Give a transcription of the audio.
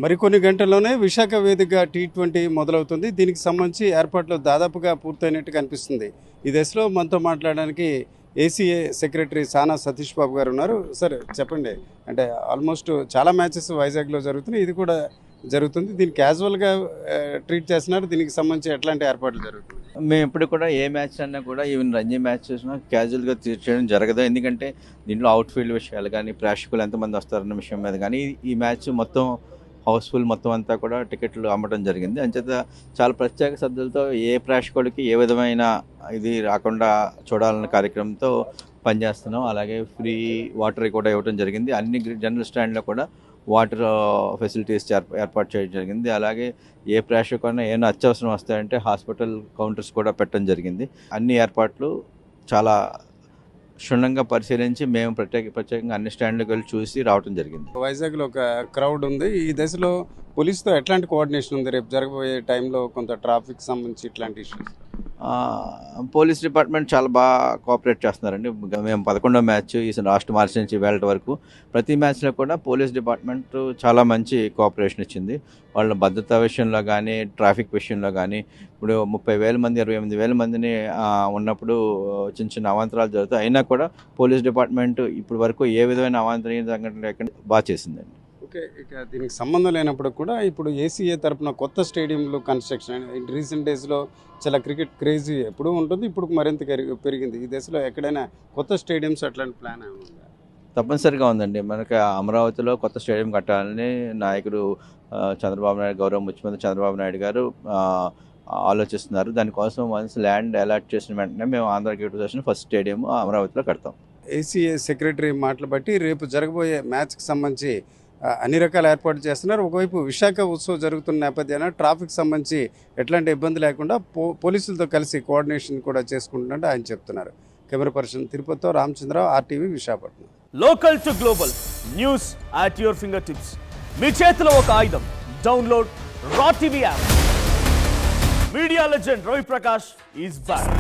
మరికొన్ని గంటల్లోనే విశాఖ వేదికగా T20 మొదలవుతుంది. దీనికి సంబంధించి ఏర్పాట్లు దాదాపుగా పూర్తయినట్టు కనిపిస్తుంది. ఈ దశలో మనతో మాట్లాడడానికి ఏసీఏ సెక్రటరీ సానా సతీష్ బాబు గారు ఉన్నారు. సార్ చెప్పండి, అంటే ఆల్మోస్ట్ చాలా మ్యాచెస్ వైజాగ్లో జరుగుతున్నాయి, ఇది కూడా జరుగుతుంది. దీన్ని క్యాజువల్గా ట్రీట్ చేస్తున్నారు. దీనికి సంబంధించి ఎట్లాంటి ఏర్పాట్లు జరుగుతుంది? మేము ఇప్పుడు కూడా ఏ మ్యాచ్ అన్నా కూడా ఈవెన్ రంజీ మ్యాచ్ చూసినా క్యాజువల్గా చేయడం జరగదు. ఎందుకంటే దీంట్లో అవుట్ఫీల్డ్ విషయాలు కానీ ప్రేక్షకులు ఎంతమంది వస్తారన్న విషయం మీద కానీ ఈ మ్యాచ్ మొత్తం హౌస్ఫుల్ మొత్తం అంతా కూడా టికెట్లు అమ్మడం జరిగింది. అంచేత చాలా ప్రత్యేక శ్రద్ధలతో ఏ ప్రేక్షకుడికి ఏ విధమైన ఇది రాకుండా చూడాలన్న కార్యక్రమంతో పనిచేస్తున్నాం. అలాగే ఫ్రీ వాటర్ కూడా ఇవ్వడం జరిగింది. అన్ని జనరల్ స్టాండ్లో కూడా వాటర్ ఫెసిలిటీస్ ఏర్పాటు చేయడం జరిగింది. అలాగే ఏ ప్రేక్షకున్నా ఏమైనా అత్యవసరం వస్తాయంటే హాస్పిటల్ కౌంటర్స్ కూడా పెట్టడం జరిగింది. అన్ని ఏర్పాట్లు చాలా క్షుణ్ణంగా పరిశీలించి మేము ప్రత్యేకంగా అన్ని స్టాండ్లకు వెళ్ళి చూసి రావడం జరిగింది. వైజాగ్లో ఒక క్రౌడ్ ఉంది. ఈ దశలో పోలీసుతో ఎట్లాంటి కోఆర్డినేషన్ ఉంది? రేపు జరగబోయే టైంలో కొంత ట్రాఫిక్ సంబంధించి ఇట్లాంటి ఇష్యూస్? పోలీస్ డిపార్ట్మెంట్ చాలా బాగా కోఆపరేట్ చేస్తున్నారండి. మేము 11వ మ్యాచ్ ఈ లాస్ట్ మార్చి నుంచి వేళ వరకు ప్రతి మ్యాచ్లో కూడా పోలీస్ డిపార్ట్మెంట్ చాలా మంచి కోఆపరేషన్ ఇచ్చింది. వాళ్ళ భద్రతా విషయంలో కానీ ట్రాఫిక్ విషయంలో కానీ ఇప్పుడు 30,000 మంది 28,000 మందిని ఉన్నప్పుడు చిన్న చిన్న అవాంతరాలు జరుగుతాయి. అయినా కూడా పోలీస్ డిపార్ట్మెంట్ ఇప్పుడు వరకు ఏ విధమైన అవాంతరీయ సంఘటన లేకుండా బాగా చేసిందండి. ఓకే, ఇక దీనికి సంబంధం లేనప్పుడు కూడా ఇప్పుడు ఏసీఏ తరపున కొత్త స్టేడియంలు కన్స్ట్రక్షన్ రీసెంట్ డేస్లో చాలా క్రికెట్ క్రేజీ ఎప్పుడూ ఉంటుంది, ఇప్పుడు మరింత పెరిగింది. ఈ దశలో ఎక్కడైనా కొత్త స్టేడియంస్ అట్లాంటి ప్లాన్ ఉందా? తప్పనిసరిగా ఉందండి. మనకి అమరావతిలో కొత్త స్టేడియం కట్టాలని నాయకుడు చంద్రబాబు నాయుడు, గౌరవ ముఖ్యమంత్రి చంద్రబాబు నాయుడు గారు ఆలోచిస్తున్నారు. దానికోసం వన్స్ ల్యాండ్ అలాట్ చేసిన వెంటనే మేము Andhra cricket association first stadium అమరావతిలో కడతాం. ఏసీఏ సెక్రటరీ మాటలు బట్టి రేపు జరగబోయే మ్యాచ్కి సంబంధించి అన్ని రకాల ఏర్పాట్లు చేస్తున్నారు. ఒకవైపు విశాఖ ఉత్సవం జరుగుతున్న నేపథ్యాన ట్రాఫిక్ సంబంధించి ఎట్లాంటి ఇబ్బంది లేకుండా పోలీసులతో కలిసి కోఆర్డినేషన్ కూడా చేసుకుంటున్నట్టు ఆయన చెప్తున్నారు. కెమెరా పర్సన్ తిరుపతితో Ramachandrarao, RTV Visakhapatnam. Local to global news at your finger tips. మీ చేతిలో ఒక ఆయుధం. Download Raw TV app. Media legend Ravi Prakash is back.